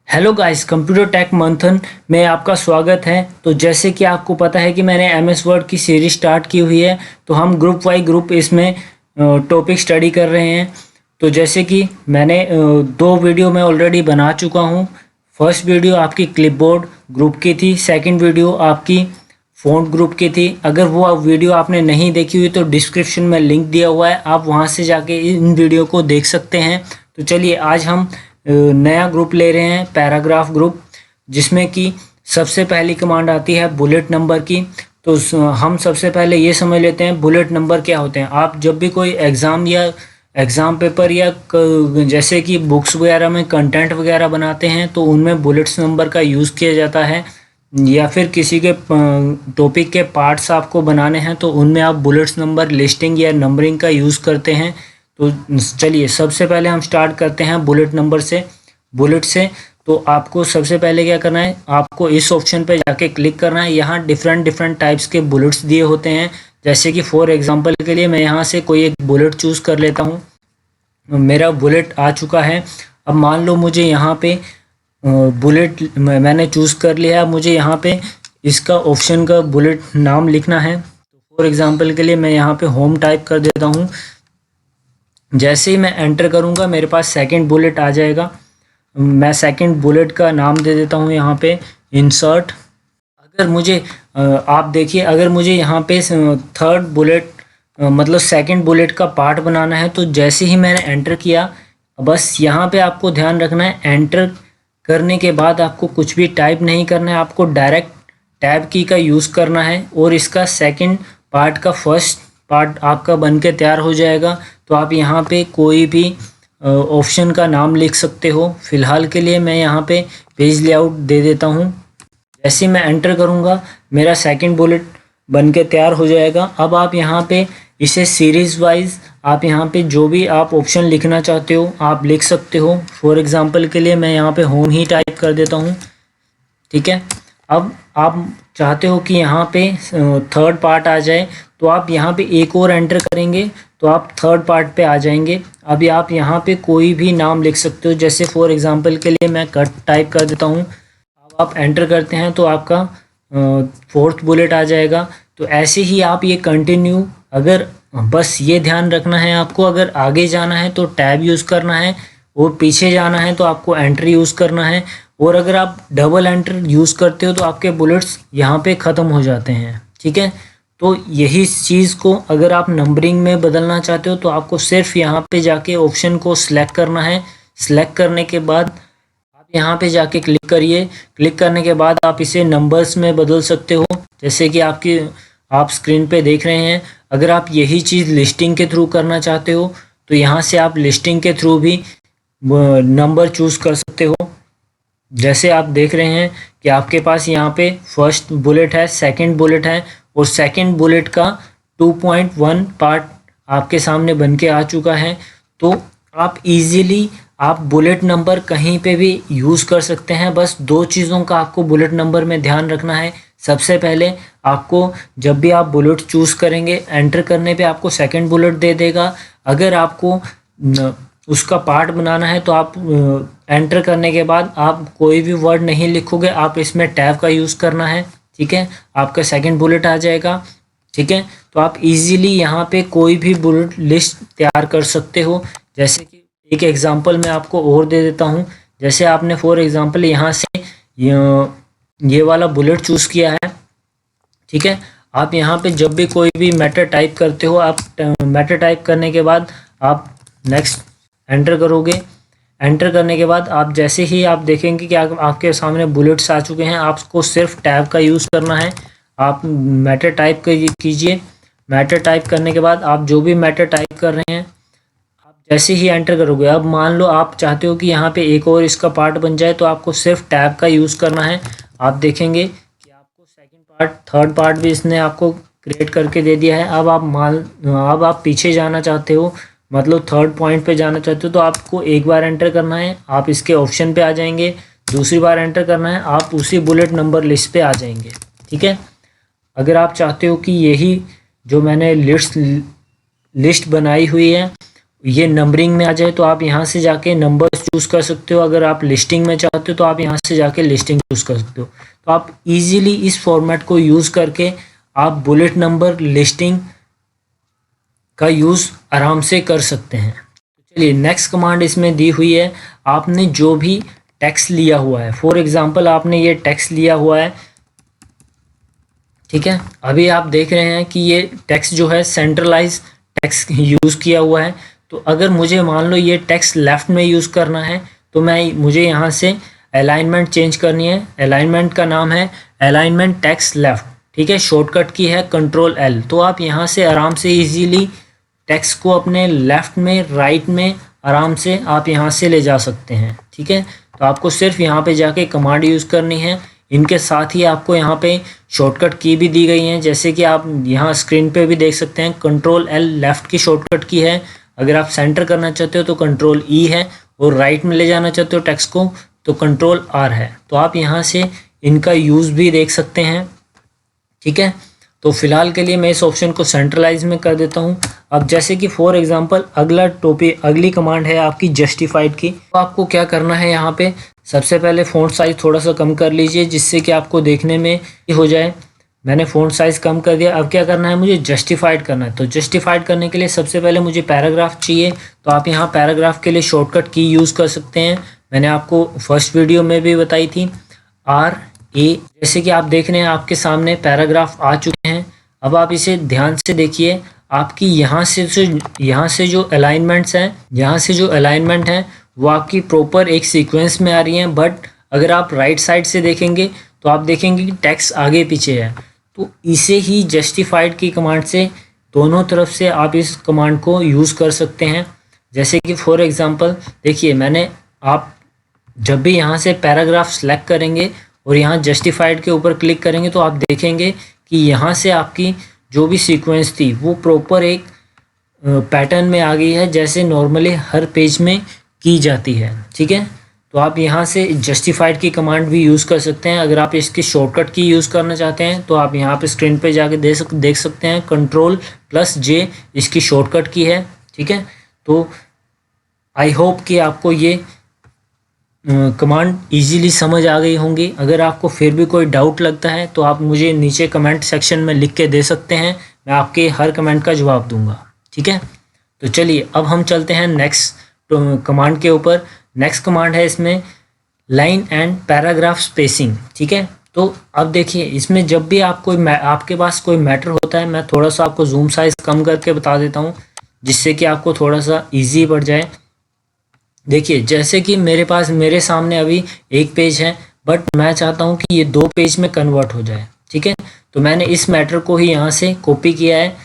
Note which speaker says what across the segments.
Speaker 1: Hello guys, computer take मंथन में आपका स्वागत है। तो जैसे कि आपको पता है कि मैंने एमएस वर्ड की सीरीज स्टार्ट की हुई है, तो हम ग्रुप बाई ग्रुप इसमें टॉपिक स्टडी कर रहे हैं। तो जैसे कि मैंने दो वीडियो में ऑलरेडी बना चुका हूं। फर्स्ट वीडियो आपकी क्लिपबोर्ड ग्रुप की थी, सेकंड वीडियो आपकी फ़ॉन्ट ग्रुप की थी। अगर वो वीडियो आपने नहीं देखी हुई तो डिस्क्रिप्शन में लिंक दिया हुआ है, आप वहां से जाके इन वीडियो को देख सकते हैं। तो चलिए आज हम नया ग्रुप ले रहे हैं, पैराग्राफ ग्रुप, जिसमें कि सबसे पहली कमांड आती है बुलेट नंबर की। तो हम सबसे पहले ये समझ लेते हैं बुलेट नंबर क्या होते हैं। आप जब भी कोई एग्ज़ाम या एग्ज़ाम पेपर या जैसे कि बुक्स वगैरह में कंटेंट वगैरह बनाते हैं तो उनमें बुलेट्स नंबर का यूज़ किया जाता है, या फिर किसी के टॉपिक के पार्ट्स आपको बनाने हैं तो उनमें आप बुलेट्स नंबर लिस्टिंग या नंबरिंग का यूज़ करते हैं। तो चलिए सबसे पहले हम स्टार्ट करते हैं बुलेट नंबर से, बुलेट से। तो आपको सबसे पहले क्या करना है, आपको इस ऑप्शन पे जाके क्लिक करना है। यहाँ डिफरेंट टाइप्स के बुलेट्स दिए होते हैं। जैसे कि फॉर एग्जांपल के लिए मैं यहाँ से कोई एक बुलेट चूज़ कर लेता हूँ। मेरा बुलेट आ चुका है। अब मान लो मुझे यहाँ पे बुलेट मैंने चूज़ कर लिया है। मुझे यहाँ पे इसका ऑप्शन का बुलेट नाम लिखना है। तो फॉर एग्जांपल के लिए मैं यहाँ पे होम टाइप कर देता हूँ। जैसे ही मैं एंटर करूँगा मेरे पास सेकंड बुलेट आ जाएगा। मैं सेकंड बुलेट का नाम दे देता हूँ यहाँ पे इंसर्ट। अगर मुझे आप देखिए, अगर मुझे यहाँ पे थर्ड बुलेट मतलब सेकंड बुलेट का पार्ट बनाना है तो जैसे ही मैंने एंटर किया, बस यहाँ पे आपको ध्यान रखना है, एंटर करने के बाद आपको कुछ भी टाइप नहीं करना है, आपको डायरेक्ट टैब की का यूज़ करना है और इसका सेकंड पार्ट का फर्स्ट पार्ट आपका बन के तैयार हो जाएगा। तो आप यहाँ पे कोई भी ऑप्शन का नाम लिख सकते हो। फ़िलहाल के लिए मैं यहाँ पे पेज लेआउट दे देता हूँ। जैसे ही मैं एंटर करूँगा मेरा सेकंड बुलेट बन के तैयार हो जाएगा। अब आप यहाँ पे इसे सीरीज़ वाइज आप यहाँ पे जो भी आप ऑप्शन लिखना चाहते हो आप लिख सकते हो। फॉर एग्ज़ाम्पल के लिए मैं यहाँ पे होम ही टाइप कर देता हूँ, ठीक है। अब आप चाहते हो कि यहाँ पे थर्ड पार्ट आ जाए तो आप यहाँ पे एक और एंटर करेंगे तो आप थर्ड पार्ट पे आ जाएंगे। अभी आप यहाँ पे कोई भी नाम लिख सकते हो। जैसे फॉर एग्जांपल के लिए मैं कट टाइप कर देता हूँ। अब आप एंटर करते हैं तो आपका फोर्थ बुलेट आ जाएगा। तो ऐसे ही आप ये कंटिन्यू, अगर बस ये ध्यान रखना है आपको, अगर आगे जाना है तो टैब यूज़ करना है और पीछे जाना है तो आपको एंटर यूज़ करना है। और अगर आप डबल एंटर यूज़ करते हो तो आपके बुलेट्स यहाँ पे ख़त्म हो जाते हैं, ठीक है। तो यही चीज़ को अगर आप नंबरिंग में बदलना चाहते हो तो आपको सिर्फ यहाँ पे जाके ऑप्शन को सिलेक्ट करना है। सिलेक्ट करने के बाद आप यहाँ पे जाके क्लिक करिए। क्लिक करने के बाद आप इसे नंबर्स में बदल सकते हो, जैसे कि आप स्क्रीन पे देख रहे हैं। अगर आप यही चीज़ लिस्टिंग के थ्रू करना चाहते हो तो यहाँ से आप लिस्टिंग के थ्रू भी नंबर चूज़ कर सकते हो। जैसे आप देख रहे हैं कि आपके पास यहाँ पे फर्स्ट बुलेट है, सेकंड बुलेट है और सेकंड बुलेट का 2.1 पार्ट आपके सामने बन के आ चुका है। तो आप इजीली आप बुलेट नंबर कहीं पे भी यूज़ कर सकते हैं। बस दो चीज़ों का आपको बुलेट नंबर में ध्यान रखना है। सबसे पहले आपको जब भी आप बुलेट चूज़ करेंगे, एंटर करने पे आपको सेकंड बुलेट दे देगा। अगर आपको उसका पार्ट बनाना है तो आप एंटर करने के बाद आप कोई भी वर्ड नहीं लिखोगे, आप इसमें टैब का यूज़ करना है, ठीक है। आपका सेकंड बुलेट आ जाएगा, ठीक है। तो आप इजीली यहाँ पे कोई भी बुलेट लिस्ट तैयार कर सकते हो। जैसे कि एक एग्जांपल मैं आपको और दे देता हूँ। जैसे आपने फॉर एग्जांपल यहाँ से ये वाला बुलेट चूज़ किया है, ठीक है। आप यहाँ पे जब भी कोई भी मैटर टाइप करते हो, आप मैटर टाइप करने के बाद आप नेक्स्ट एंटर करोगे। एंटर करने के बाद आप जैसे ही आप देखेंगे कि आपके सामने बुलेट्स आ चुके हैं, आपको सिर्फ टैब का यूज़ करना है। आप मैटर टाइप कीजिए। मैटर टाइप करने के बाद आप जो भी मैटर टाइप कर रहे हैं आप जैसे ही एंटर करोगे, अब मान लो आप चाहते हो कि यहाँ पे एक और इसका पार्ट बन जाए तो आपको सिर्फ टैब का यूज़ करना है। आप देखेंगे कि आपको सेकेंड पार्ट, थर्ड पार्ट भी इसने आपको क्रिएट करके दे दिया है। अब आप पीछे जाना चाहते हो, मतलब थर्ड पॉइंट पे जाना चाहते हो तो आपको एक बार एंटर करना है, आप इसके ऑप्शन पे आ जाएंगे। दूसरी बार एंटर करना है, आप उसी बुलेट नंबर लिस्ट पे आ जाएंगे, ठीक है। अगर आप चाहते हो कि यही जो मैंने लिस्ट बनाई हुई है ये नंबरिंग में आ जाए तो आप यहाँ से जाके नंबर्स चूज़ कर सकते हो। अगर आप लिस्टिंग में चाहते हो तो आप यहाँ से जाके लिस्टिंग चूज़ कर सकते हो। तो आप इजीली इस फॉर्मेट को यूज़ करके आप बुलेट नंबर लिस्टिंग का यूज़ आराम से कर सकते हैं। चलिए नेक्स्ट कमांड इसमें दी हुई है, आपने जो भी टेक्स्ट लिया हुआ है, फॉर एग्जांपल आपने ये टेक्स्ट लिया हुआ है, ठीक है। अभी आप देख रहे हैं कि ये टेक्स्ट जो है सेंट्रलाइज टेक्स्ट यूज़ किया हुआ है। तो अगर मुझे मान लो ये टेक्स्ट लेफ़्ट में यूज़ करना है तो मुझे यहाँ से अलाइनमेंट चेंज करनी है। अलाइनमेंट का नाम है अलाइनमेंट टेक्स्ट लेफ़्ट, ठीक है। शॉर्टकट की है Ctrl+L। तो आप यहाँ से आराम से इजीली टेक्स्ट को अपने लेफ़्ट में, राइट में आराम से आप यहाँ से ले जा सकते हैं, ठीक है। तो आपको सिर्फ यहाँ पे जाके कमांड यूज़ करनी है। इनके साथ ही आपको यहाँ पे शॉर्टकट की भी दी गई हैं, जैसे कि आप यहाँ स्क्रीन पे भी देख सकते हैं। Ctrl+L लेफ़्ट की शॉर्टकट की है। अगर आप सेंटर करना चाहते हो तो Ctrl+E है, और राइट में ले जाना चाहते हो टेक्स्ट को तो Ctrl+R है। तो आप यहाँ से इनका यूज़ भी देख सकते हैं, ठीक है। तो फिलहाल के लिए मैं इस ऑप्शन को सेंट्रलाइज में कर देता हूँ। अब जैसे कि फॉर एग्जांपल अगली कमांड है आपकी जस्टिफाइड की। तो आपको क्या करना है, यहाँ पे सबसे पहले फ़ॉन्ट साइज़ थोड़ा सा कम कर लीजिए जिससे कि आपको देखने में हो जाए। मैंने फ़ॉन्ट साइज़ कम कर दिया। अब क्या करना है, मुझे जस्टिफाइड करना है। तो जस्टिफाइड करने के लिए सबसे पहले मुझे पैराग्राफ चाहिए। तो आप यहाँ पैराग्राफ के लिए शॉर्टकट की यूज़ कर सकते हैं, मैंने आपको फर्स्ट वीडियो में भी बताई थी, RA। जैसे कि आप देख रहे हैं आपके सामने पैराग्राफ आ चुके हैं। अब आप इसे ध्यान से देखिए, आपकी यहाँ से जो अलाइनमेंट्स हैं, यहाँ से जो अलाइनमेंट हैं वो आपकी प्रॉपर एक सीक्वेंस में आ रही हैं। बट अगर आप राइट साइड से देखेंगे तो आप देखेंगे कि टेक्स्ट आगे पीछे है। तो इसे ही जस्टिफाइड की कमांड से दोनों तरफ से आप इस कमांड को यूज़ कर सकते हैं। जैसे कि फॉर एग्जांपल देखिए, आप जब भी यहाँ से पैराग्राफ सेलेक्ट करेंगे और यहाँ जस्टिफाइड के ऊपर क्लिक करेंगे तो आप देखेंगे कि यहाँ से आपकी जो भी सीक्वेंस थी वो प्रॉपर एक पैटर्न में आ गई है, जैसे नॉर्मली हर पेज में की जाती है, ठीक है। तो आप यहाँ से जस्टिफाइड की कमांड भी यूज़ कर सकते हैं। अगर आप इसकी शॉर्टकट की यूज़ करना चाहते हैं तो आप यहाँ पे स्क्रीन पे जाके देख सकते हैं Ctrl+J इसकी शॉर्टकट की है, ठीक है। तो आई होप कि आपको ये कमांड इजीली समझ आ गई होंगी। अगर आपको फिर भी कोई डाउट लगता है तो आप मुझे नीचे कमेंट सेक्शन में लिख के दे सकते हैं, मैं आपके हर कमेंट का जवाब दूंगा, ठीक है। तो चलिए अब हम चलते हैं नेक्स्ट कमांड के ऊपर। नेक्स्ट कमांड है इसमें लाइन एंड पैराग्राफ स्पेसिंग, ठीक है। तो अब देखिए, इसमें जब भी आपके पास कोई मैटर होता है, मैं थोड़ा सा आपको जूम साइज कम करके बता देता हूँ जिससे कि आपको थोड़ा सा ईजी पड़ जाए। देखिए, जैसे कि मेरे सामने अभी एक पेज है, बट मैं चाहता हूँ कि ये 2 पेज में कन्वर्ट हो जाए, ठीक है। तो मैंने इस मैटर को ही यहाँ से कॉपी किया है।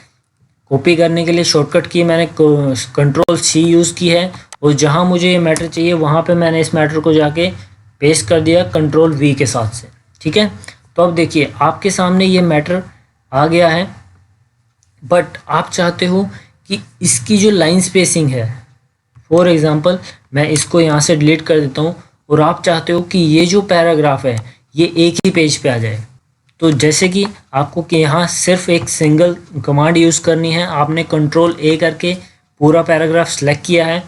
Speaker 1: कॉपी करने के लिए शॉर्टकट की मैंने Ctrl+C यूज़ की है, और जहाँ मुझे ये मैटर चाहिए वहाँ पे मैंने इस मैटर को जाके पेस्ट कर दिया Ctrl+V के साथ से, ठीक है। तो अब देखिए आपके सामने ये मैटर आ गया है, बट आप चाहते हो कि इसकी जो लाइन स्पेसिंग है, फॉर एग्ज़ाम्पल मैं इसको यहाँ से डिलीट कर देता हूँ, और आप चाहते हो कि ये जो पैराग्राफ है ये एक ही पेज पे आ जाए। तो जैसे कि आपको कि यहाँ सिर्फ एक सिंगल कमांड यूज़ करनी है। आपने Ctrl+A करके पूरा पैराग्राफ सेलेक्ट किया है।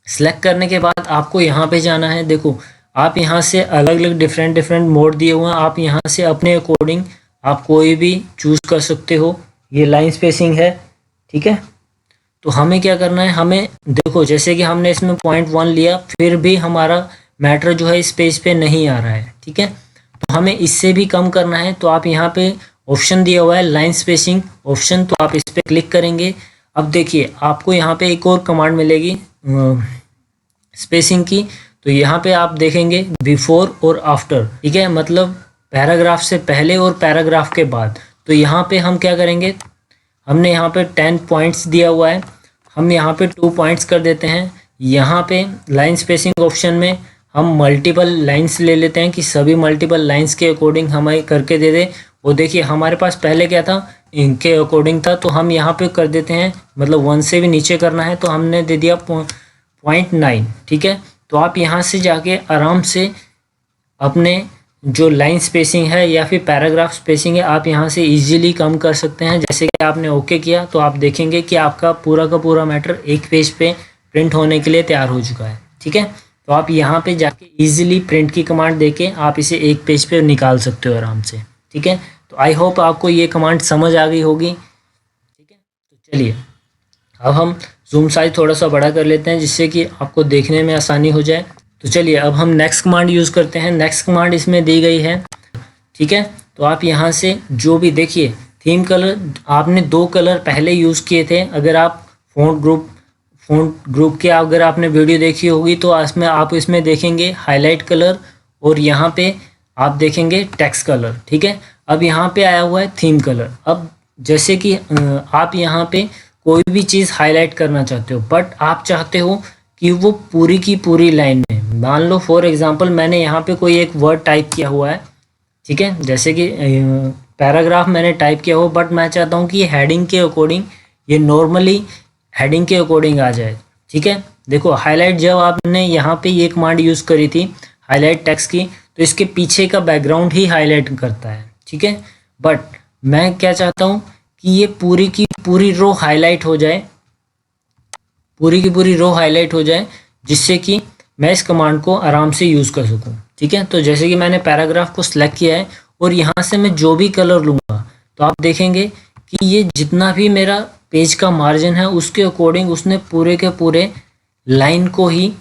Speaker 1: सेलेक्ट करने के बाद आपको यहाँ पे जाना है। देखो, आप यहाँ से अलग अलग डिफरेंट मोड दिए हुए हैं, आप यहाँ से अपने अकॉर्डिंग आप कोई भी चूज़ कर सकते हो। ये लाइन स्पेसिंग है, ठीक है। तो हमें क्या करना है, हमें देखो जैसे कि हमने इसमें 0.1 लिया, फिर भी हमारा मैटर जो है इस पेज पे नहीं आ रहा है, ठीक है। तो हमें इससे भी कम करना है। तो आप यहाँ पे ऑप्शन दिया हुआ है लाइन स्पेसिंग ऑप्शन, तो आप इस पर क्लिक करेंगे। अब देखिए आपको यहाँ पे एक और कमांड मिलेगी स्पेसिंग की। तो यहाँ पे आप देखेंगे बिफोर और आफ्टर, ठीक है, मतलब पैराग्राफ से पहले और पैराग्राफ के बाद। तो यहाँ पे हम क्या करेंगे, हमने यहाँ पे 10 पॉइंट्स दिया हुआ है, हम यहाँ पे 2 पॉइंट्स कर देते हैं। यहाँ पे लाइन स्पेसिंग ऑप्शन में हम मल्टीपल लाइंस ले लेते हैं कि सभी मल्टीपल लाइंस के अकॉर्डिंग हमें करके दे दे। वो देखिए हमारे पास पहले क्या था, इनके अकॉर्डिंग था, तो हम यहाँ पे कर देते हैं, मतलब 1 से भी नीचे करना है तो हमने दे दिया 0.9, ठीक है। तो आप यहाँ से जाके आराम से अपने जो लाइन स्पेसिंग है या फिर पैराग्राफ स्पेसिंग है आप यहाँ से इजीली कम कर सकते हैं। जैसे कि आपने ओके किया तो आप देखेंगे कि आपका पूरा का पूरा मैटर एक पेज पे प्रिंट होने के लिए तैयार हो चुका है। ठीक है, तो आप यहाँ पे जाके इजीली प्रिंट की कमांड देके आप इसे एक पेज पे निकाल सकते हो आराम से। ठीक है, तो आई होप आपको ये कमांड समझ आ गई होगी। ठीक है, तो चलिए अब हम जूम साइज थोड़ा सा बड़ा कर लेते हैं जिससे कि आपको देखने में आसानी हो जाए। तो चलिए अब हम नेक्स्ट कमांड यूज़ करते हैं। नेक्स्ट कमांड इसमें दी गई है। ठीक है, तो आप यहाँ से जो भी देखिए थीम कलर आपने 2 कलर पहले यूज़ किए थे। अगर आप फ़ॉन्ट ग्रुप के अगर आपने वीडियो देखी होगी तो इसमें आप इसमें देखेंगे हाईलाइट कलर और यहाँ पे आप देखेंगे टेक्स्ट कलर। ठीक है, अब यहाँ पे आया हुआ है थीम कलर। अब जैसे कि आप यहाँ पे कोई भी चीज़ हाईलाइट करना चाहते हो बट आप चाहते हो कि वो पूरी की पूरी लाइन में, मान लो फॉर एग्जांपल मैंने यहाँ पे कोई एक वर्ड टाइप किया हुआ है। ठीक है, जैसे कि पैराग्राफ मैंने टाइप किया हो बट मैं चाहता हूँ कि ये हेडिंग के अकॉर्डिंग, ये नॉर्मली हेडिंग के अकॉर्डिंग आ जाए। ठीक है, देखो हाईलाइट जब आपने यहाँ पे ये कमांड यूज़ करी थी हाईलाइट टेक्स्ट की तो इसके पीछे का बैकग्राउंड ही हाईलाइट करता है। ठीक है, बट मैं क्या चाहता हूँ कि ये पूरी की पूरी रो हाईलाइट हो जाए, पूरी की पूरी रो हाईलाइट हो जाए जिससे कि मैं इस कमांड को आराम से यूज़ कर सकूं। ठीक है, तो जैसे कि मैंने पैराग्राफ को सिलेक्ट किया है और यहाँ से मैं जो भी कलर लूँगा तो आप देखेंगे कि ये जितना भी मेरा पेज का मार्जिन है उसके अकॉर्डिंग उसने पूरे के पूरे लाइन को ही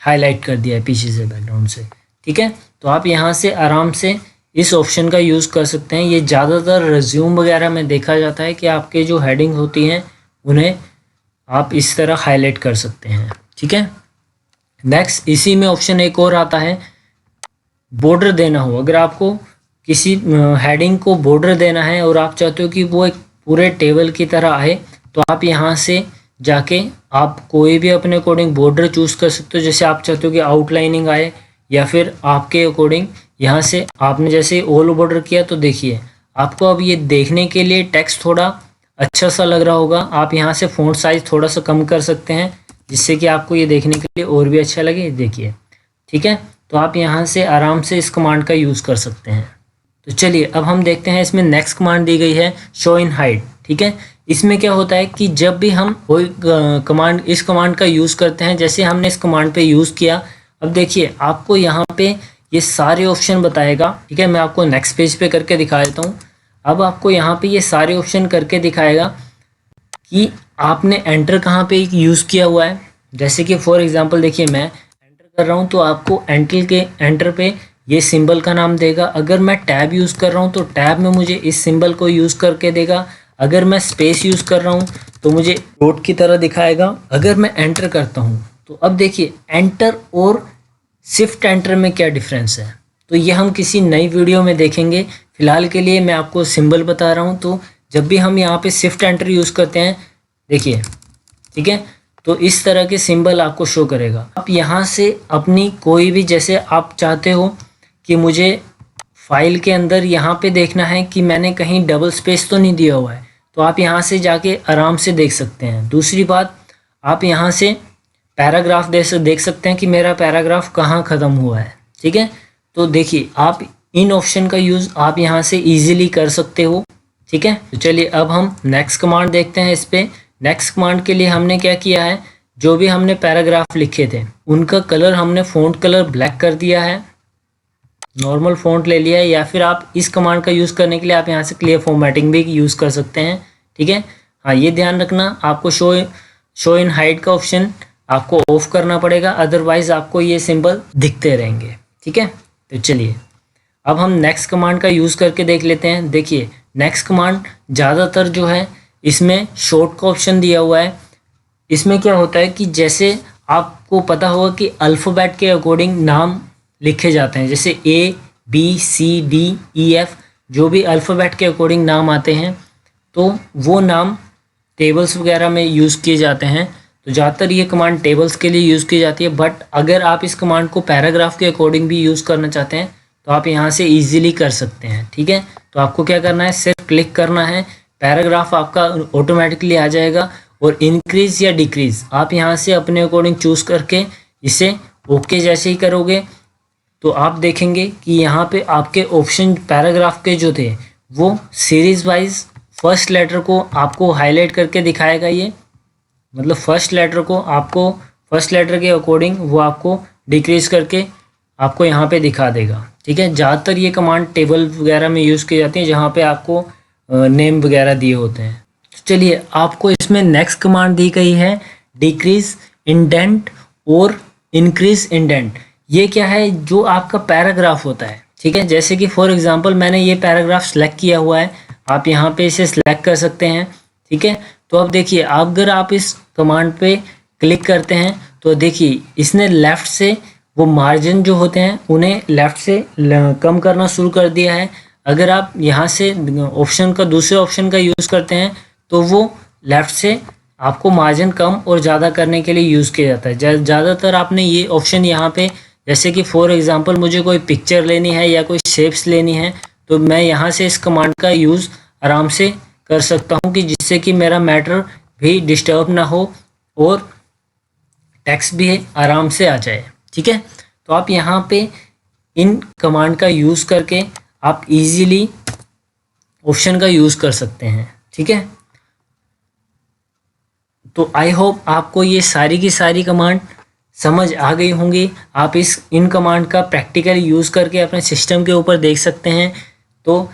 Speaker 1: हाईलाइट कर दिया है पीछे से बैकग्राउंड से। ठीक है, तो आप यहाँ से आराम से इस ऑप्शन का यूज़ कर सकते हैं। ये ज़्यादातर रिज्यूम वगैरह में देखा जाता है कि आपके जो हेडिंग होती हैं उन्हें आप इस तरह हाईलाइट कर सकते हैं। ठीक है, नेक्स्ट इसी में ऑप्शन एक और आता है बॉर्डर देना हो। अगर आपको किसी हेडिंग को बॉर्डर देना है और आप चाहते हो कि वो एक पूरे टेबल की तरह आए तो आप यहाँ से जाके आप कोई भी अपने अकॉर्डिंग बॉर्डर चूज़ कर सकते हो। जैसे आप चाहते हो कि आउटलाइनिंग आए या फिर आपके अकॉर्डिंग यहाँ से आपने जैसे ऑल बॉर्डर किया तो देखिए आपको अब ये देखने के लिए टेक्स्ट थोड़ा अच्छा सा लग रहा होगा। आप यहाँ से फ़ॉन्ट साइज़ थोड़ा सा कम कर सकते हैं जिससे कि आपको ये देखने के लिए और भी अच्छा लगे। देखिए, ठीक है, तो आप यहाँ से आराम से इस कमांड का यूज़ कर सकते हैं। तो चलिए अब हम देखते हैं इसमें नेक्स्ट कमांड दी गई है शो इन हाइड। ठीक है, इसमें क्या होता है कि जब भी हम कोई कमांड इस कमांड का यूज़ करते हैं, जैसे हमने इस कमांड पे यूज़ किया, अब देखिए आपको यहाँ पे ये सारे ऑप्शन बताएगा। ठीक है, मैं आपको नेक्स्ट पेज पे करके दिखा देता हूँ। अब आपको यहाँ पे ये सारे ऑप्शन करके दिखाएगा कि आपने एंटर कहाँ पे यूज़ किया हुआ है। जैसे कि फॉर एग्जांपल देखिए मैं एंटर कर रहा हूँ तो आपको एंटर पे ये सिंबल का नाम देगा। अगर मैं टैब यूज़ कर रहा हूँ तो टैब में मुझे इस सिंबल को यूज़ करके देगा। अगर मैं स्पेस यूज़ कर रहा हूँ तो मुझे डॉट की तरह दिखाएगा। अगर मैं एंटर करता हूँ तो अब देखिए एंटर और शिफ्ट एंटर में क्या डिफरेंस है तो ये हम किसी नई वीडियो में देखेंगे। फिलहाल के लिए मैं आपको सिंबल बता रहा हूँ। तो जब भी हम यहाँ पे शिफ्ट एंटर यूज़ करते हैं देखिए, ठीक है, तो इस तरह के सिंबल आपको शो करेगा। आप यहाँ से अपनी कोई भी, जैसे आप चाहते हो कि मुझे फाइल के अंदर यहाँ पे देखना है कि मैंने कहीं डबल स्पेस तो नहीं दिया हुआ है, तो आप यहाँ से जाके आराम से देख सकते हैं। दूसरी बात, आप यहाँ से पैराग्राफ देख सकते हैं कि मेरा पैराग्राफ कहाँ ख़त्म हुआ है। ठीक है, तो देखिए आप इन ऑप्शन का यूज़ आप यहाँ से इजीली कर सकते हो। ठीक है, तो चलिए अब हम नेक्स्ट कमांड देखते हैं। इस पर नेक्स्ट कमांड के लिए हमने क्या किया है, जो भी हमने पैराग्राफ लिखे थे उनका कलर हमने फ़ॉन्ट कलर ब्लैक कर दिया है, नॉर्मल फ़ॉन्ट ले लिया है। या फिर आप इस कमांड का यूज़ करने के लिए आप यहाँ से क्लियर फॉर्मेटिंग भी यूज़ कर सकते हैं। ठीक है, हाँ ये ध्यान रखना आपको शो इन हाइड का ऑप्शन आपको ऑफ करना पड़ेगा, अदरवाइज आपको ये सिंबल दिखते रहेंगे। ठीक है, तो चलिए अब हम नेक्स्ट कमांड का यूज़ करके देख लेते हैं। देखिए नेक्स्ट कमांड ज़्यादातर जो है इसमें शॉर्ट का ऑप्शन दिया हुआ है। इसमें क्या होता है कि जैसे आपको पता होगा कि अल्फ़ाबेट के अकॉर्डिंग नाम लिखे जाते हैं, जैसे A B C D E F जो भी अल्फ़ाबेट के अकॉर्डिंग नाम आते हैं तो वो नाम टेबल्स वगैरह में यूज़ किए जाते हैं। तो ज़्यादातर ये कमांड टेबल्स के लिए यूज़ की जाती है, बट अगर आप इस कमांड को पैराग्राफ के अकॉर्डिंग भी यूज़ करना चाहते हैं तो आप यहाँ से ईजिली कर सकते हैं। ठीक है, तो आपको क्या करना है, सिर्फ क्लिक करना है, पैराग्राफ आपका ऑटोमेटिकली आ जाएगा और इंक्रीज़ या डिक्रीज़ आप यहाँ से अपने अकॉर्डिंग चूज़ करके इसे ओके जैसे ही करोगे तो आप देखेंगे कि यहाँ पे आपके ऑप्शन पैराग्राफ के जो थे वो सीरीज वाइज फर्स्ट लेटर को आपको हाईलाइट करके दिखाएगा। ये मतलब फर्स्ट लेटर को आपको फर्स्ट लेटर के अकॉर्डिंग वो आपको डिक्रीज करके आपको यहाँ पे दिखा देगा। ठीक है, ज़्यादातर ये कमांड टेबल वगैरह में यूज़ की जाती है जहाँ पे आपको नेम वगैरह दिए होते हैं। तो चलिए, आपको इसमें नेक्स्ट कमांड दी गई है डिक्रीज इंडेंट और इंक्रीज इंडेंट। ये क्या है, जो आपका पैराग्राफ होता है। ठीक है, जैसे कि फॉर एग्जांपल मैंने ये पैराग्राफ सेलेक्ट किया हुआ है, आप यहाँ पे इसे सेलेक्ट कर सकते हैं। ठीक है, तो अब देखिए, अगर आप इस कमांड पे क्लिक करते हैं तो देखिए इसने लेफ़्ट से वो मार्जिन जो होते हैं उन्हें लेफ़्ट से कम करना शुरू कर दिया है। अगर आप यहाँ से ऑप्शन का दूसरे ऑप्शन का यूज़ करते हैं तो वो लेफ़्ट से आपको मार्जिन कम और ज़्यादा करने के लिए यूज़ किया जाता है। ज़्यादातर आपने ये ऑप्शन यहाँ पे, जैसे कि फॉर एग्जांपल मुझे कोई पिक्चर लेनी है या कोई शेप्स लेनी है तो मैं यहाँ से इस कमांड का यूज़ आराम से कर सकता हूँ कि जिससे कि मेरा मैटर भी डिस्टर्ब ना हो और टेक्स्ट भी आराम से आ जाए। ठीक है, तो आप यहाँ पे इन कमांड का यूज़ करके आप इजीली ऑप्शन का यूज़ कर सकते हैं। ठीक है, तो आई होप आपको ये सारी की सारी कमांड समझ आ गई होंगी। आप इन कमांड का प्रैक्टिकल यूज़ करके अपने सिस्टम के ऊपर देख सकते हैं। तो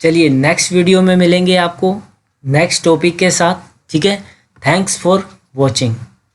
Speaker 1: चलिए, नेक्स्ट वीडियो में मिलेंगे आपको नेक्स्ट टॉपिक के साथ। ठीक है, थैंक्स फॉर वॉचिंग।